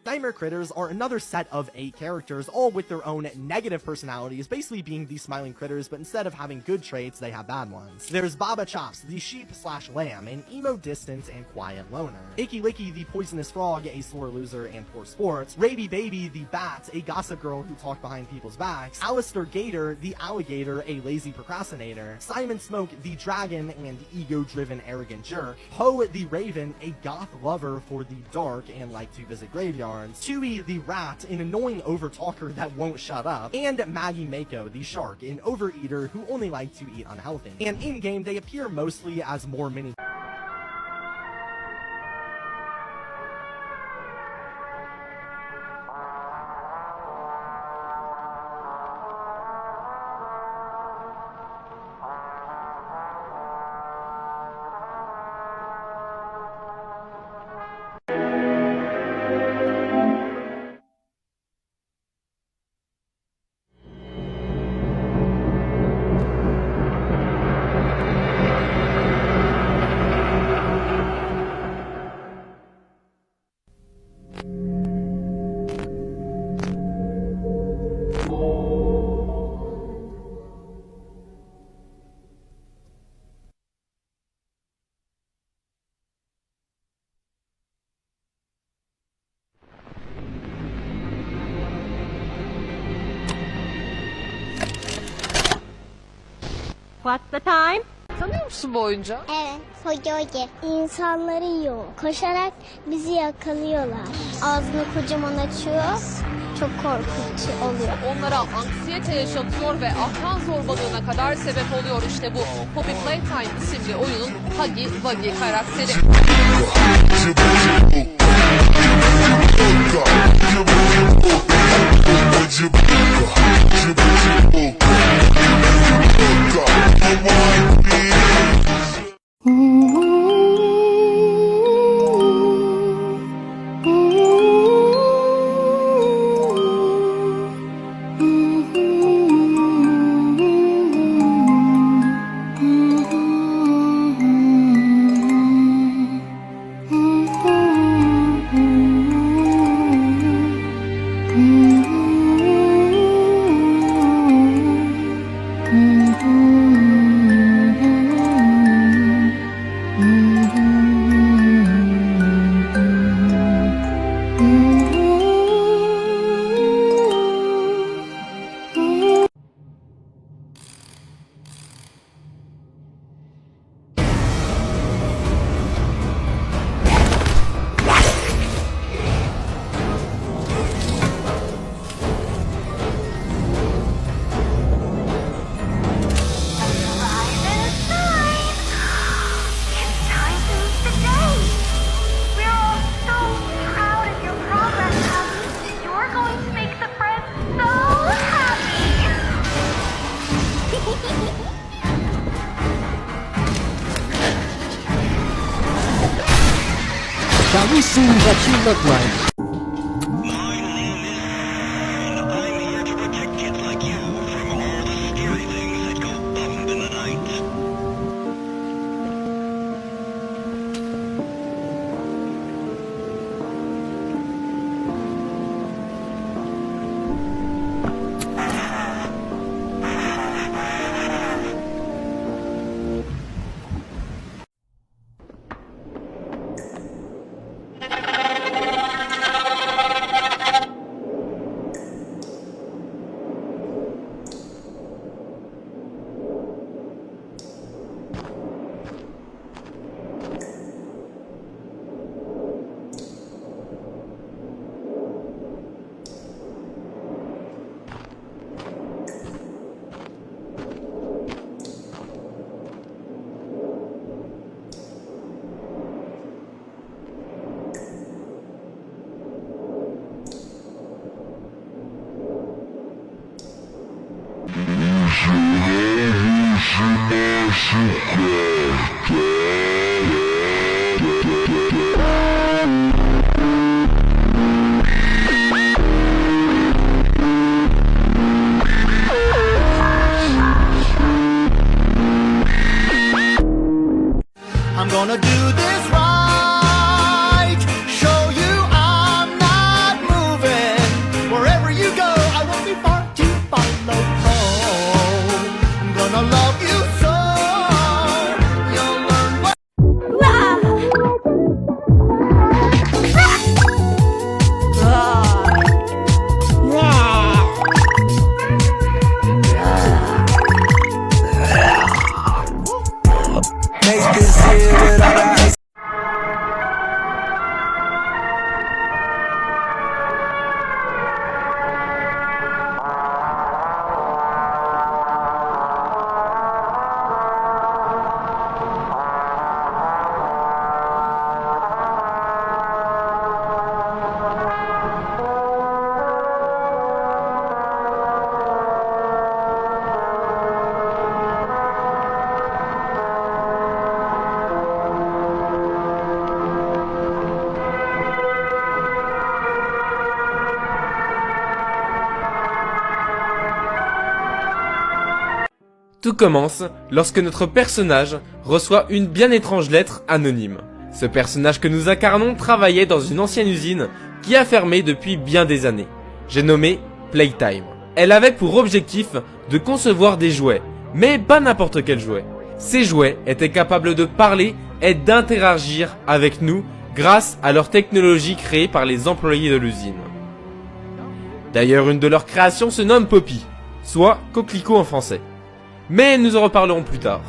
Nightmare Critters are another set of 8 characters, all with their own negative personalities, basically being the smiling critters, but instead of having good traits, they have bad ones. There's Baba Chops, the sheep/lamb, an emo, distant, and quiet loner. Icky Licky, the poisonous frog, a sore loser and poor sport. Raby Baby, the bat, a gossip girl who talked behind people's backs. Alistair Gator, the alligator, a lazy procrastinator. Simon Smoke, the dragon and ego-driven arrogant jerk. Poe the raven, a goth lover for the dark and like to visit graveyards. Chewie the rat, an annoying overtalker that won't shut up. And Maggie Mako the shark, an overeater who only likes to eat unhealthy. And in-game, they appear mostly as more mini What's the time? Tanıyor musun bu oyuncağı? Evet, Foyoge. İnsanları yiyor. Koşarak bizi yakalıyorlar. Ağzını kocaman açıyor. Çok korkunç oluyor. Onlara anksiyete yaşatıyor ve akran zorbalığına kadar sebep oluyor. İşte bu Poppy Playtime isimli oyunun Huggy Wuggy karakteri. Shall we see what you look like? Tout commence lorsque notre personnage reçoit une bien étrange lettre anonyme. Ce personnage que nous incarnons travaillait dans une ancienne usine qui a fermé depuis bien des années. J'ai nommé Playtime. Elle avait pour objectif de concevoir des jouets, mais pas n'importe quel jouet. Ces jouets étaient capables de parler et d'interagir avec nous grâce à leur technologie créée par les employés de l'usine. D'ailleurs, une de leurs créations se nomme Poppy, soit coquelicot en français. Mais nous en reparlerons plus tard.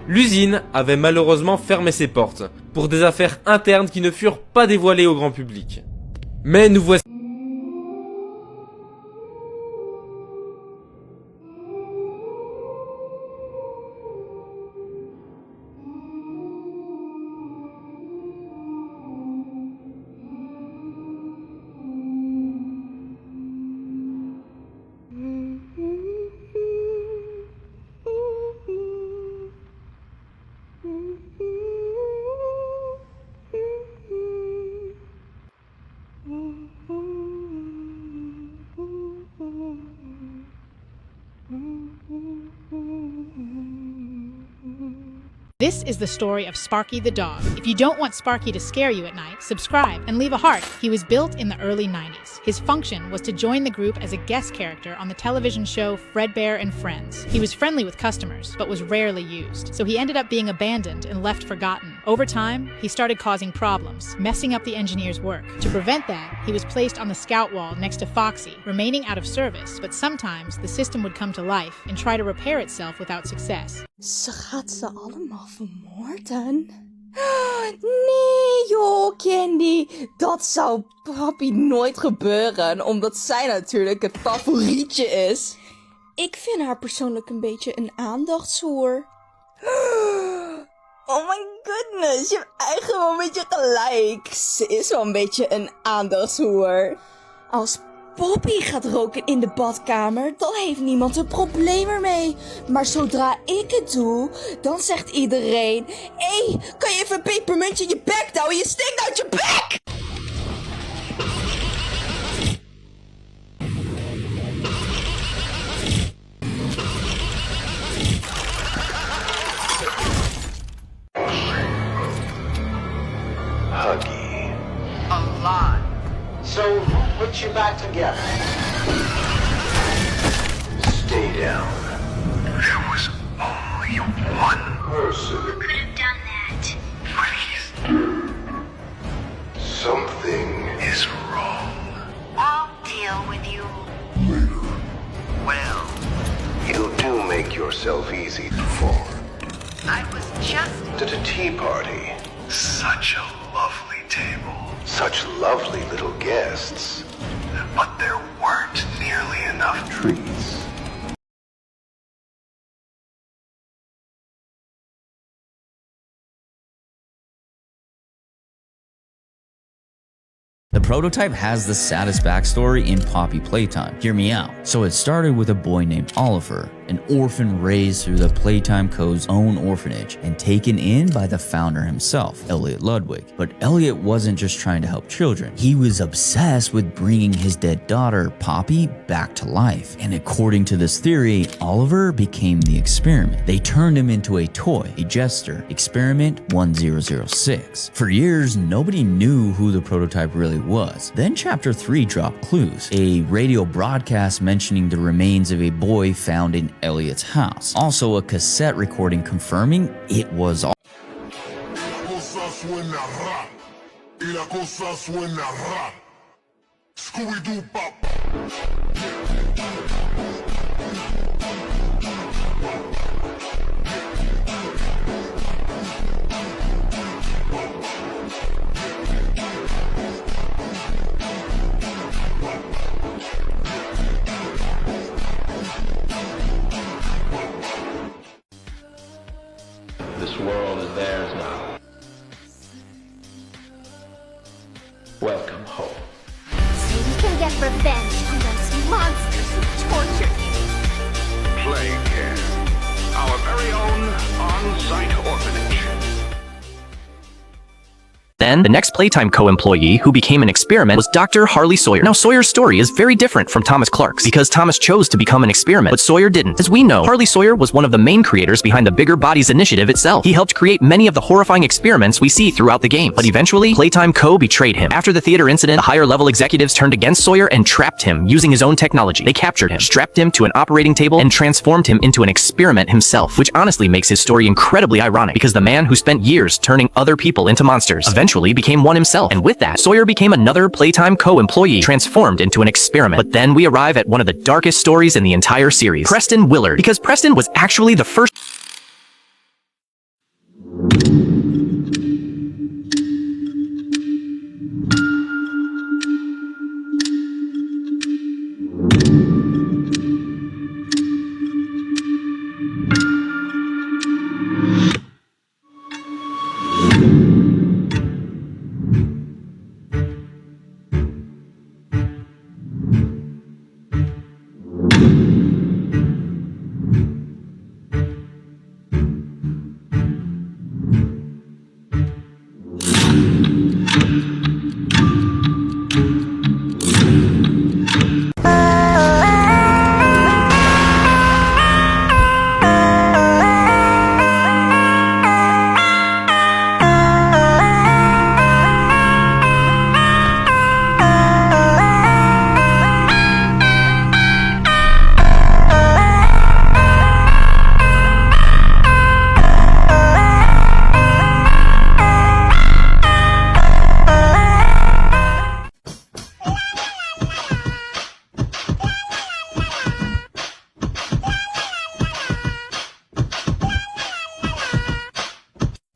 L'usine avait malheureusement fermé ses portes pour des affaires internes qui ne furent pas dévoilées au grand public. Mais nous voici. This is the story of Sparky the dog. If you don't want Sparky to scare you at night, subscribe and leave a heart. He was built in the early 90s. His function was to join the group as a guest character on the television show Fredbear and Friends. He was friendly with customers, but was rarely used, so he ended up being abandoned and left forgotten. Over time, he started causing problems, messing up the engineers' work. To prevent that, he was placed on the scout wall next to Foxy, remaining out of service, but sometimes the system would come to life and try to repair itself without success. Ze gaat ze allemaal vermoorden? Nee joh, Candy. Dat zou papi nooit gebeuren, omdat zij natuurlijk het favorietje is. Ik vind haar persoonlijk een beetje een aandachtshoer. Oh my goodness, je hebt eigenlijk wel een beetje gelijk. Ze is wel een beetje een aandachtshoer. Als Poppy gaat roken in de badkamer, dan heeft niemand een probleem ermee. Maar zodra ik het doe, dan zegt iedereen: Hé, kan je even een pepermuntje in je bek houden? Je stinkt uit je bek! Huggy. A lot. So who put you back together? Stay down. There was only one person who could have done that. Please. Something is wrong. I'll deal with you later. well. You do make yourself easy for. I was just... At a tea party. Such a lovely table. Such lovely little guests. But there weren't nearly enough Treats. The prototype has the saddest backstory in Poppy Playtime. Hear me out. So it started with a boy named Oliver, an orphan raised through the Playtime Co's own orphanage and taken in by the founder himself, Elliot Ludwig. But Elliot wasn't just trying to help children. He was obsessed with bringing his dead daughter, Poppy, back to life. And according to this theory, Oliver became the experiment. They turned him into a toy, a jester, Experiment 1006. For years, nobody knew who the prototype really was. Then Chapter 3 dropped clues, a radio broadcast mentioning the remains of a boy found in Elliot's house. Also a cassette recording confirming it was all. This world is theirs now. Welcome home. So we can get revenge on those monsters who tortured you. Playcare. Our very own then, the next Playtime co-employee who became an experiment was Dr. Harley Sawyer. Now, Sawyer's story is very different from Thomas Clark's because Thomas chose to become an experiment, but Sawyer didn't. As we know, Harley Sawyer was one of the main creators behind the Bigger Bodies initiative itself. He helped create many of the horrifying experiments we see throughout the game, but eventually, Playtime Co. betrayed him. After the theater incident, the higher-level executives turned against Sawyer and trapped him using his own technology. They captured him, strapped him to an operating table, and transformed him into an experiment himself, which honestly makes his story incredibly ironic because the man who spent years turning other people into monsters eventually became one himself, and with that, Sawyer became another Playtime Co-employee transformed into an experiment. But then we arrive at one of the darkest stories in the entire series, Preston Willard, because Preston was actually the first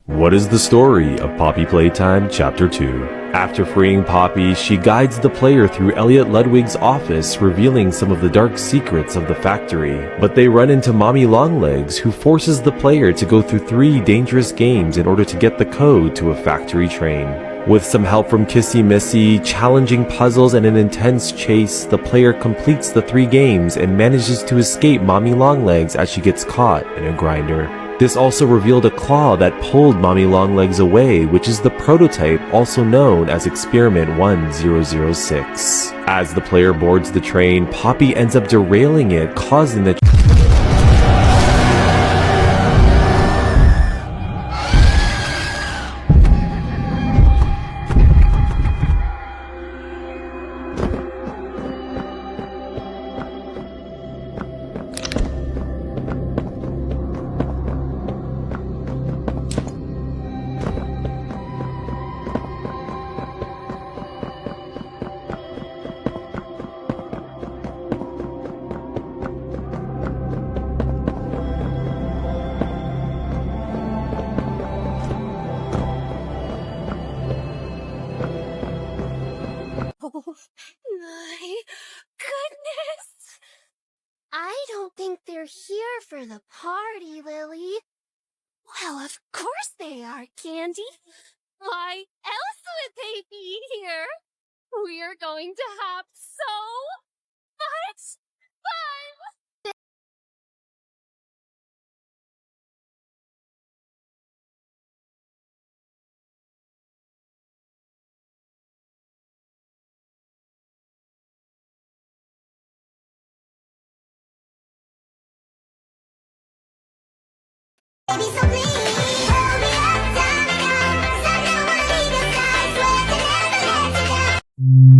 What is the story of Poppy Playtime Chapter 2? After freeing Poppy, she guides the player through Elliot Ludwig's office, revealing some of the dark secrets of the factory. But they run into Mommy Longlegs, who forces the player to go through 3 dangerous games in order to get the code to a factory train. With some help from Kissy Missy, challenging puzzles, and an intense chase, the player completes the 3 games and manages to escape Mommy Longlegs as she gets caught in a grinder. This also revealed a claw that pulled Mommy Longlegs away, which is the prototype also known as Experiment 1006. As the player boards the train, Poppy ends up derailing it, causing the My goodness! I don't think they're here for the party, Lily. Well, of course they are, Candy. Why else would they be here? We're going to have so much fun! Baby, so please, hold me up, tell me no, 'cause I don't wanna leave your side, swear to never let you go.